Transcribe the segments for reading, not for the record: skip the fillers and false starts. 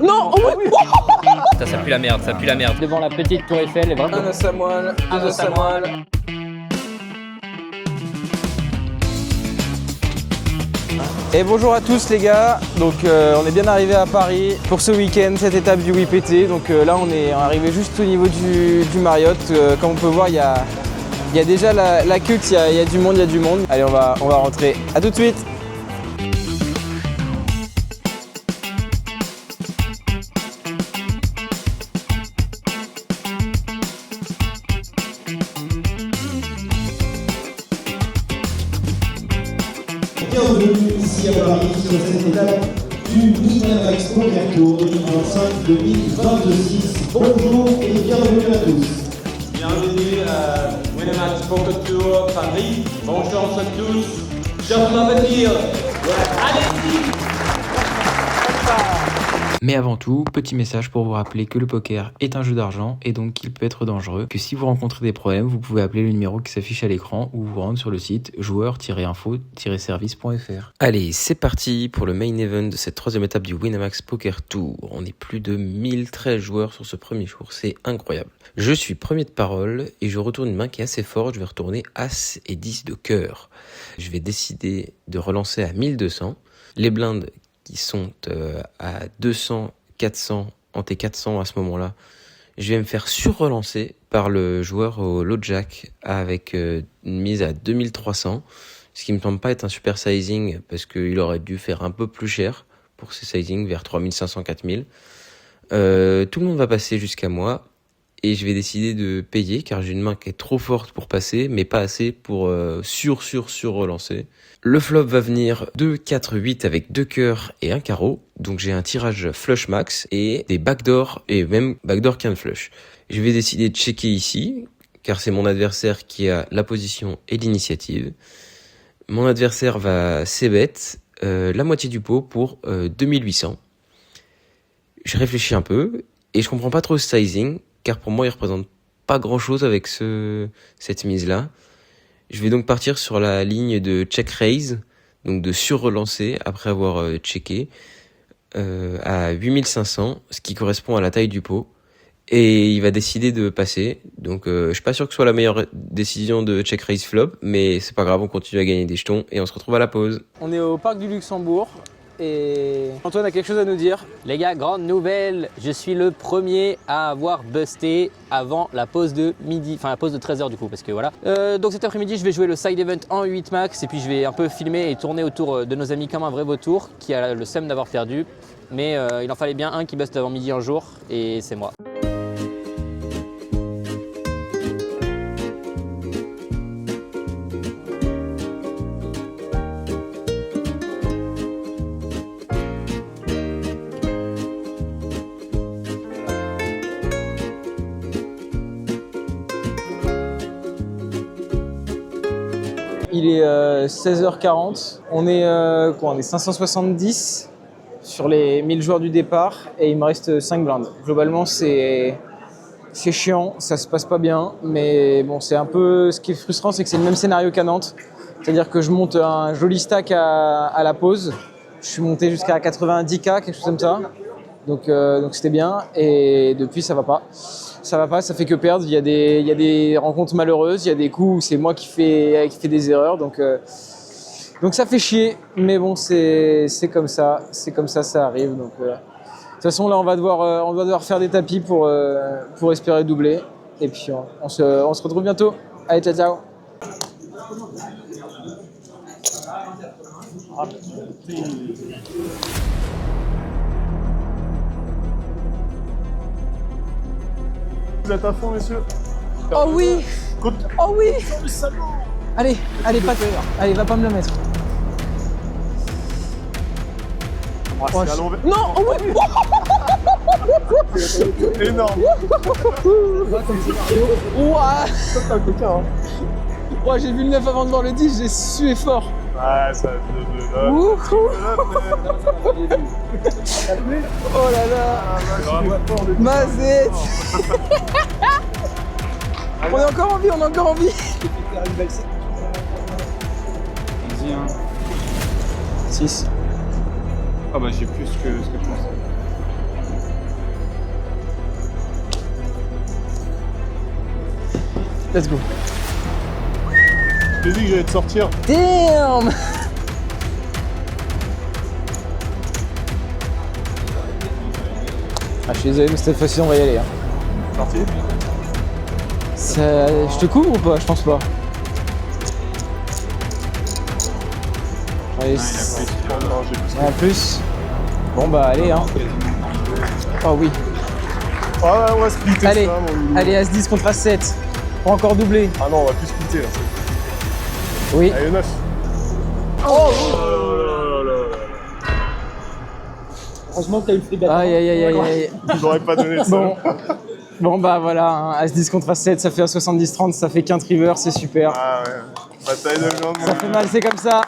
Non, oh oui. Ça pue la merde, ça pue la merde. Devant la petite tour Eiffel, et vraiment. Un os à moelle, deux os à moelle. Et bonjour à tous les gars, donc on est bien arrivé à Paris pour ce week-end, cette étape du WIPT. Donc là on est arrivé juste au niveau du Marriott. Comme on peut voir, il y a déjà la queue, il y a du monde, Allez, on va rentrer. À tout de suite. Bienvenue ici à Paris sur cette étape du Winamax Poker Tour 2025-2026. Bonjour et bienvenue à tous. Bienvenue à Winamax Poker Tour Paris. Bonne chance à tous. Just love it here. Allez-y. Mais avant tout, petit message pour vous rappeler que le poker est un jeu d'argent et donc qu'il peut être dangereux, que si vous rencontrez des problèmes, vous pouvez appeler le numéro qui s'affiche à l'écran ou vous rendre sur le site joueur-info-service.fr. Allez, c'est parti pour le main event de cette troisième étape du Winamax Poker Tour. On est plus de 1013 joueurs sur ce premier jour, c'est incroyable. Je suis premier de parole et je retourne une main qui est assez forte, je vais retourner As et 10 de cœur. Je vais décider de relancer à 1200. Les blindes qui sont à 200, 400, en T400 à ce moment-là, je vais me faire sur-relancer par le joueur au low jack avec une mise à 2300, ce qui me semble pas être un super sizing parce qu'il aurait dû faire un peu plus cher pour ses sizings vers 3500, 4000. Tout le monde va passer jusqu'à moi et je vais décider de payer car j'ai une main qui est trop forte pour passer mais pas assez pour sur-relancer. Le flop va venir 2, 4, 8 avec 2 cœurs et un carreau. Donc j'ai un tirage flush max et des backdoors et même backdoor quinte flush. Je vais décider de checker ici car c'est mon adversaire qui a la position et l'initiative. Mon adversaire va c-bet la moitié du pot pour 2800. Je réfléchis un peu et je comprends pas trop ce sizing car pour moi il représente pas grand chose avec cette mise là. Je vais donc partir sur la ligne de check raise, donc de sur-relancer après avoir checké à 8500, ce qui correspond à la taille du pot. Et il va décider de passer. Donc je suis pas sûr que ce soit la meilleure décision de check raise flop, mais c'est pas grave, on continue à gagner des jetons et on se retrouve à la pause. On est au parc du Luxembourg et Antoine a quelque chose à nous dire. Les gars, grande nouvelle, je suis le premier à avoir busté avant la pause de midi, enfin la pause de 13h du coup, parce que voilà. Donc cet après-midi, je vais jouer le side event en 8 max et puis je vais un peu filmer et tourner autour de nos amis comme un vrai vautour qui a le seum d'avoir perdu. Mais il en fallait bien un qui buste avant midi un jour et c'est moi. Il est 16h40, on est 570 sur les 1000 joueurs du départ et il me reste 5 blindes. Globalement c'est chiant, ça se passe pas bien, mais bon c'est un peu, ce qui est frustrant c'est que c'est le même scénario qu'à Nantes, c'est-à-dire que je monte un joli stack à la pause, je suis monté jusqu'à 90K, quelque chose comme ça, donc c'était bien et depuis ça va pas. Ça fait que perdre, il y a des rencontres malheureuses, il y a des coups où c'est moi qui fais des erreurs, donc ça fait chier, mais bon c'est comme ça, ça arrive. Donc, de toute façon là on va devoir faire des tapis pour espérer doubler, et puis on se retrouve bientôt. Allez, ciao ciao. Vous êtes à fond, messieurs? Oh oui! Oh oui! Allez, va pas me le mettre. C'est à l'envers. Non! Oh oui! Énorme! Ouah! C'est un coquin, hein? Ouais, j'ai vu le 9 avant de voir le 10, j'ai sué fort. Ouais, ça... Wouhou! Oh là là! Mazette! On est encore en vie, Vas-y, hein. 6. Ah bah j'ai plus que ce que je pensais. let's go. J'ai dit que j'allais te sortir. Damn. Ah, je suis désolé, mais cette fois-ci, on va y aller. Hein. Parti. Je te couvre ou pas? Je pense pas. Allez, Non, j'ai plus. en plus. Bon bah allez hein. Oh oui. Ah ouais, on va splitter Allez, ça, mon loulou. allez As-10 contre As-7. Pour encore doubler. Ah non, on va plus splitter là. Oui. Allez, 9. Oh Oh là là là. Heureusement que t'as eu le free bet. Aïe aïe aïe aïe aïe. Je l'aurais pas donné ça. Bon. Bon bah voilà, hein. As-10 contre As-7, ça fait un 70-30, ça fait quinte river, c'est super. Ah ouais. Bataille de viande, Ça fait mal, c'est comme ça.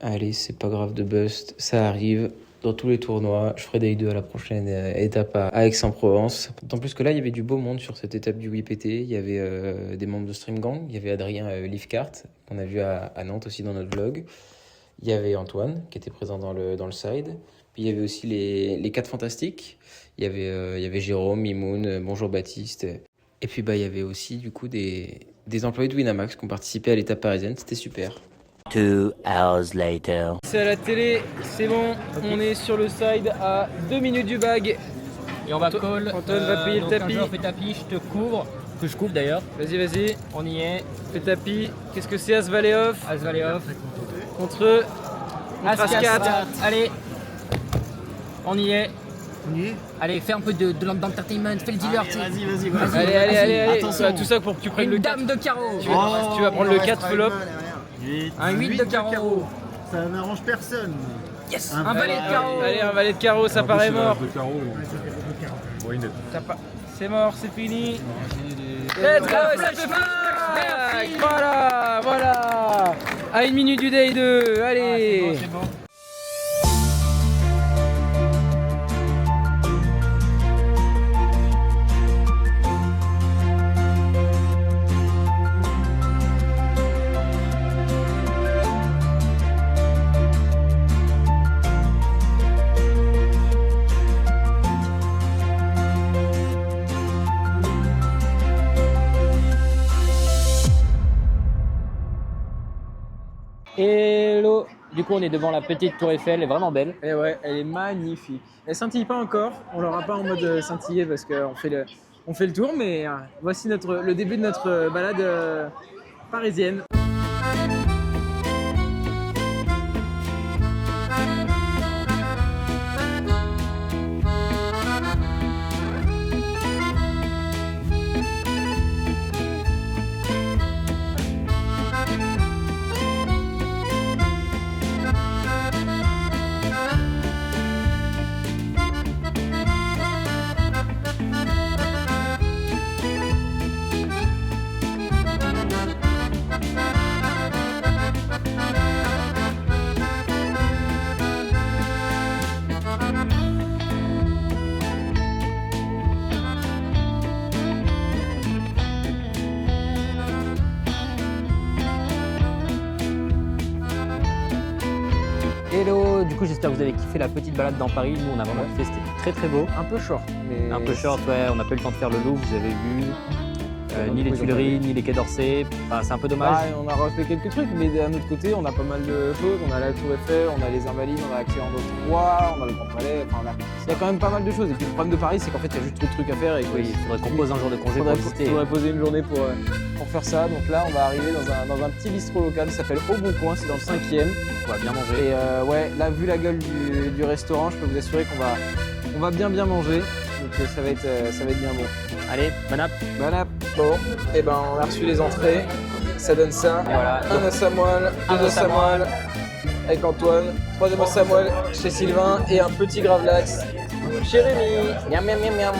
Allez, c'est pas grave de bust, ça arrive dans tous les tournois. Je ferai des 2 à la prochaine étape à Aix-en-Provence. D'autant plus que là, il y avait du beau monde sur cette étape du WPT. Il y avait des membres de Stream Gang, il y avait Adrien Leafcart, qu'on a vu à Nantes aussi dans notre vlog. Il y avait Antoine, qui était présent dans le side. Puis il y avait aussi les 4 fantastiques. Il y avait Jérôme, Mimoun, Bonjour Baptiste. Et puis il y avait aussi du coup des employés de Winamax qui ont participé à l'étape parisienne. C'était super. 2 hours later. C'est à la télé, c'est bon, on est sur le side à 2 minutes du bag. Et on va call. Antoine va payer le donc tapis. Un joueur fait tapis, je te couvre. Que je couvre d'ailleurs. Vas-y, On y est. fais tapis. Qu'est-ce que c'est As-Valet off As-Valet off. contre As-4. Allez. On y est. Allez, fais un peu de l'entertainment, fais le dealer. Vas-y. Allez, Attention. tout ça pour que tu prennes le Une 4. dame de carreau. Tu vas prendre le 4 flop. Un 8 de carreau. Ça n'arrange personne. Yes. Un valet de carreau. Allez, un valet de carreau, ça paraît mort. Oui, net. C'est mort, c'est fini. Let's go, ça fait mal. Voilà. À 1 minute du day 2, allez. C'est bon. Hello. Du coup, on est devant la petite tour Eiffel, elle est vraiment belle. Et ouais, elle est magnifique. Elle scintille pas encore, on l'aura pas en mode scintillé parce qu'on fait le tour, mais voici le début de notre balade parisienne. Hello. Du coup, j'espère que vous avez kiffé la petite balade dans Paris. Nous, on a vraiment kiffé, c'était très très beau. Un peu short, mais... Un peu short, ouais, on n'a pas eu le temps de faire le Louvre, vous avez vu. Ni les Tuileries, ni les Quais d'Orsay. Enfin, c'est un peu dommage. Ah, on a refait quelques trucs, mais d'un autre côté, on a pas mal de choses. On a la Tour Eiffel, on a les Invalides, on a l'accès en d'autres endroits, on a le Grand Palais. Enfin, il y a quand même pas mal de choses. Et puis le problème de Paris, c'est qu'en fait, il y a juste trop de trucs à faire. Et Oui, il faudrait qu'on pose un jour de congé pour visiter. Il faudrait poser une journée pour faire ça. Donc là, on va arriver dans un petit bistrot local qui s'appelle Au Bon Coin, c'est dans le 5e. On va bien manger. Et ouais, là, vu la gueule du restaurant, je peux vous assurer qu'on va bien manger. Donc ça va être bien bon. Allez, bon app. Bon app. Bon, et ben on a reçu les entrées. Ça donne ça. Et voilà. Un os à moelle, deux os à moelle avec Antoine, troisième os à moelle chez Sylvain et un petit gravlax chez Rémi. Miam miam miam miam.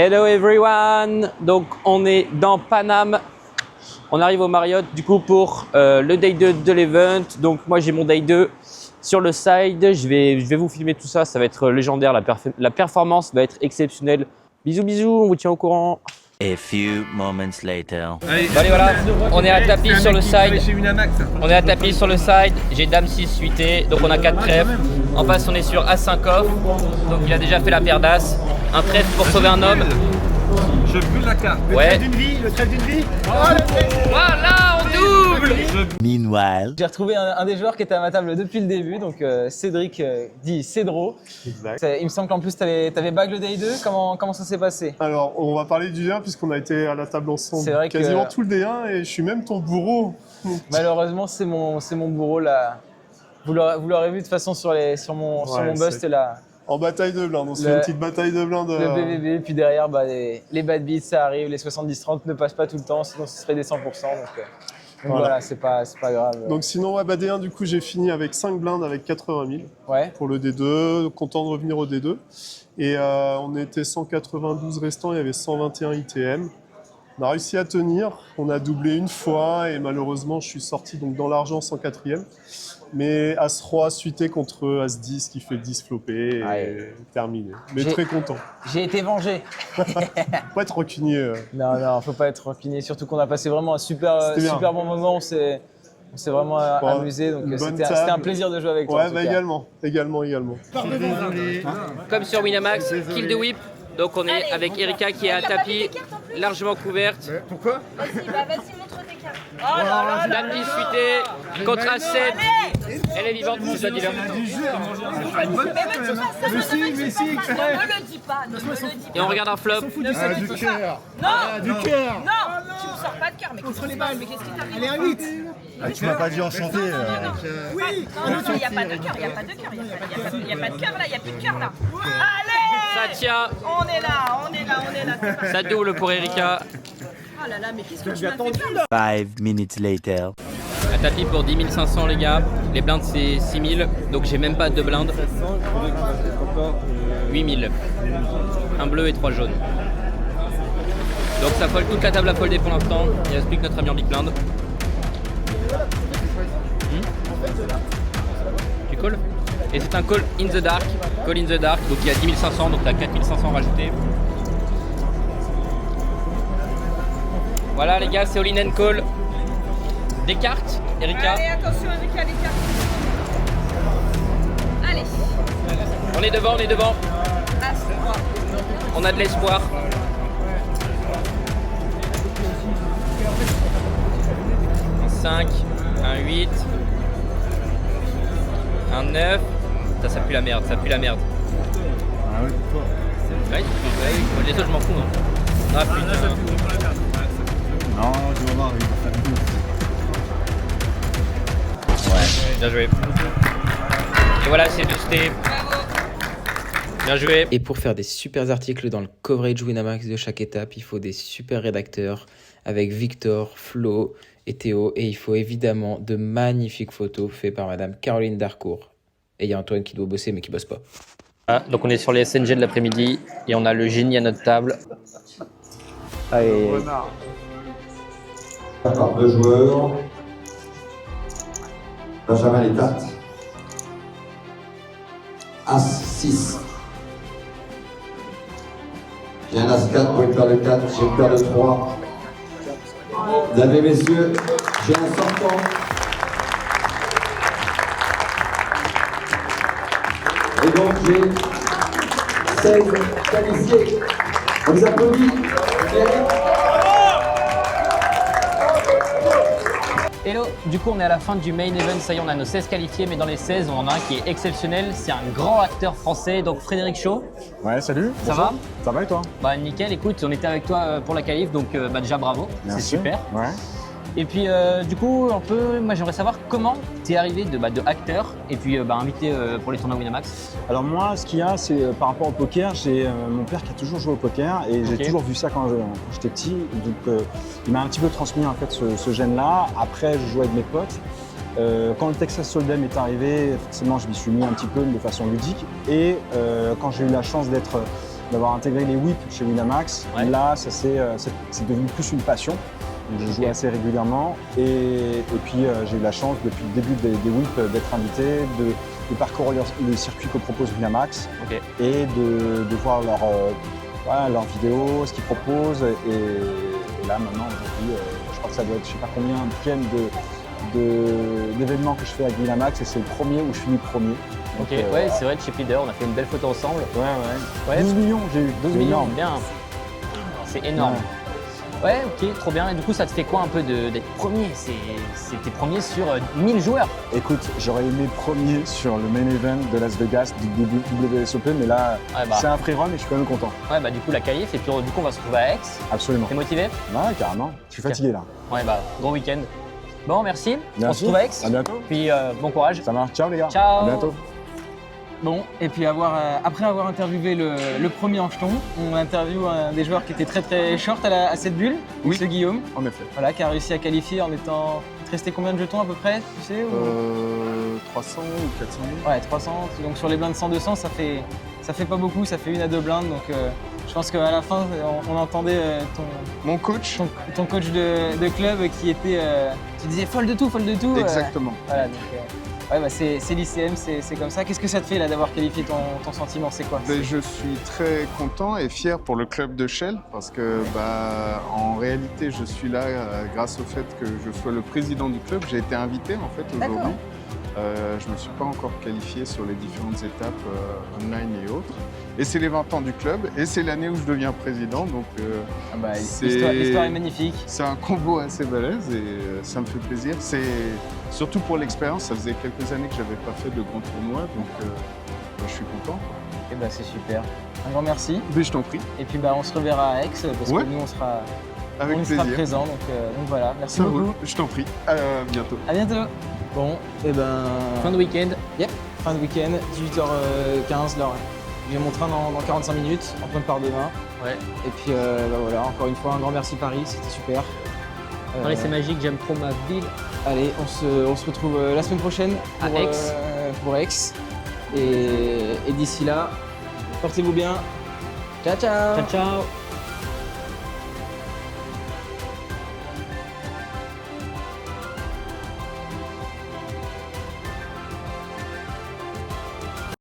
Hello everyone. Donc on est dans Paname. On arrive au Marriott du coup pour le day 2 de l'event. Donc moi j'ai mon day 2 sur le side. Je vais vous filmer tout ça. Ça va être légendaire. La performance va être exceptionnelle. Bisous bisous. On vous tient au courant. A few moments later. Allez voilà, on est à tapis sur le side. On est à tapis sur le side. J'ai dame 6 suité, donc on a 4 trèfles. En face on est sur As 5 off, donc il a déjà fait la paire d'As. Un trèfle pour sauver un homme. Je brûle la carte. Ouais. Le trèfle d'une vie. Voilà, on double. Meanwhile. J'ai retrouvé un des joueurs qui était à ma table depuis le début, donc Cédric dit Cédro. Exact. Il me semble qu'en plus tu avais bag le day 2, comment ça s'est passé? Alors, on va parler du D1 puisqu'on a été à la table ensemble C'est vrai que- quasiment tout le D1 et je suis même ton bourreau. Malheureusement c'est mon bourreau là. Vous l'aurez vu de toute façon sur mon bust c'est- là. En bataille de blinde, on se fait Le- une petite bataille de blinde. Le BBB, puis derrière les bad beats ça arrive, les 70-30 ne passent pas tout le temps, sinon ce serait des 100%. Donc voilà, c'est pas grave. Donc sinon, ouais, bah D1, du coup, j'ai fini avec 5 blindes avec 80 000 Ouais. pour le D2, content de revenir au D2. Et on était 192 restants, il y avait 121 ITM. On a réussi à tenir, on a doublé une fois et malheureusement, je suis sorti donc dans l'argent 104e. Mais As-Roi suité contre As-10 qui fait 10 flopés et Ouais. terminé. Mais J'ai- très content. J'ai été vengé. Pas être rancunier. Non, faut pas être rancunier, surtout qu'on a passé vraiment un super C'était bien. bon moment, on s'est vraiment amusé, donc une bonne c'était table. un plaisir de jouer avec toi. en Ouais, tout bah cas. également. Comme sur Winamax, kill the whip. Donc on est avec Erika qui est à tapis, largement couverte. Vas-y, montre tes cartes. Oh là là là Dame 10 suité, contre A7. Elle est vivante, c'est ça, dis-le. Mais me dis pas ça, ne me le dis pas, ne me le dis pas. Et on regarde un flop. Du cœur. Non, du cœur. Non, tu me sors pas de cœur, mais contre les balles. Mais qu'est-ce qui t'arrive? Elle est un 8. Tu m'as pas dit enchanté. Oui. Non, il n'y a pas de cœur, il n'y a pas de cœur, il n'y a pas de cœur là, il n'y a plus de cœur là. Allez, Ça tient, on est là. ça double pour Erika. Oh là là, mais qu'est-ce que tu m'as fait peur? 5 minutes later. À tapis pour 10 500 les gars. Les blindes c'est 6 000, donc j'ai même pas de blindes. 8 000. Un bleu et 3 jaunes. Donc ça fold toute la table à folder pour l'instant. Il reste plus que notre ami en big blind. Tu call? Et c'est un call in the dark. Call in the dark, donc il y a 10 500, donc tu as 4 500 rajoutés. Voilà les gars, c'est all in and call. Des cartes, Erika. Allez, attention Erika, les cartes. Allez. On est devant, As-Roi. On a de l'espoir. Un 5, un 8, un 9. Ça pue la merde, Ah ouais, toi. Ouais, les autres je m'en fous. Hein. Ah putain. Non, je vais voir, il va faire une douce. Bien joué. Et voilà, c'est boosté. Bien joué. Et pour faire des super articles dans le coverage Winamax de chaque étape, il faut des super rédacteurs avec Victor, Flo et Théo. Et il faut évidemment de magnifiques photos faites par Madame Caroline Darcourt. Et il y a Antoine qui doit bosser mais qui bosse pas. Ah, donc on est sur les SNG de l'après-midi et on a le génie à notre table. Allez. Par 2 joueurs. Benjamin les 4. As 6. J'ai un As 4 pour une paire de 4. J'ai une paire de 3. Mesdames et messieurs, j'ai un sortant. Et donc j'ai 16 qualifiés. On les applaudit. Hello, du coup on est à la fin du main event, ça y est on a nos 16 qualifiés, mais dans les 16 on en a un qui est exceptionnel, c'est un grand acteur français, donc Frédéric Shaw. Ouais, salut. Ça va? Ça va et toi? Bah nickel, écoute, on était avec toi pour la qualif, donc bah, déjà bravo, c'est Merci. super. Ouais. Et puis du coup, un peu, moi j'aimerais savoir comment t'es arrivé de acteur et puis invité pour les tournois Winamax. Alors moi, ce qu'il y a, c'est par rapport au poker, j'ai mon père qui a toujours joué au poker et j'ai Ok. toujours vu ça quand j'étais petit. Donc il m'a un petit peu transmis en fait ce gène-là. Après, je jouais avec mes potes. Quand le Texas Hold'em est arrivé, forcément, je m'y suis mis un petit peu de façon ludique. Et quand j'ai eu la chance d'être d'avoir intégré les whips chez Winamax. Ouais. Là, c'est devenu plus une passion. Donc, je joue assez régulièrement et puis j'ai eu la chance depuis le début des whips d'être invité, de parcourir le circuit que propose Winamax et de voir leurs vidéos, ce qu'ils proposent. Et là maintenant, aujourd'hui, je crois que ça doit être je sais pas combien d'événements que je fais avec Winamax et c'est le premier où je finis premier. Donc, ouais, c'est vrai, chip leader, on a fait une belle photo ensemble. Ouais. 12 millions, j'ai eu 12 millions, bien. C'est énorme. Ouais, ok, trop bien. Et du coup, ça te fait quoi un peu d'être premier? C'était premier sur 1000 joueurs. Écoute, j'aurais aimé premier sur le main event de Las Vegas du WSOP, mais là, c'est un free run et je suis quand même content. Ouais, bah du coup, la qualif, et puis du coup, on va se retrouver à Aix. Absolument. T'es motivé? Ouais, carrément. Je suis fatigué là. Ouais, bah, gros week-end. Bon, merci. On se retrouve à Aix. À bientôt. Puis, bon courage. Ça marche. Ciao les gars. Ciao. À bientôt. Bon, et puis après avoir interviewé le premier en jeton, on interviewe un des joueurs qui était très très short à cette bulle, ce Guillaume. En effet. Voilà, qui a réussi à qualifier en étant. Il te restait combien de jetons à peu près, tu sais 300 ou 400 000. Ouais, 300. Donc sur les blindes 100-200, ça fait pas beaucoup, ça fait 1 à 2 blindes. Donc je pense qu'à la fin, on entendait mon coach, ton coach de club qui était. Tu disais folle de tout. Exactement. Voilà, donc, ouais, bah c'est l'ICM, c'est comme ça. Qu'est-ce que ça te fait là d'avoir qualifié ton sentiment? C'est quoi? Je suis très content et fier pour le club de Chelles parce que en réalité je suis là grâce au fait que je sois le président du club. J'ai été invité en fait aujourd'hui. Je ne me suis pas encore qualifié sur les différentes étapes online et autres. Et c'est les 20 ans du club et c'est l'année où je deviens président. Donc l'histoire est magnifique. C'est un combo assez balèze et ça me fait plaisir. C'est surtout pour l'expérience. Ça faisait quelques années que je n'avais pas fait de grands tournois. Donc je suis content. Et c'est super. Un grand merci. Mais je t'en prie. Et puis on se reverra à Aix parce que nous on sera présents. Donc voilà, merci beaucoup. Roule. Je t'en prie. À bientôt. À bientôt. Bon, et fin de week-end. Yep, fin de week-end, 18h15 là. J'ai mon train dans 45 minutes, en train de part demain. Ouais. Et puis voilà, encore une fois, un grand merci Paris, c'était super. Allez, c'est magique, j'aime trop ma ville. Allez, on se retrouve la semaine prochaine pour Aix. Et d'ici là, portez-vous bien. Ciao, ciao. Ciao, ciao.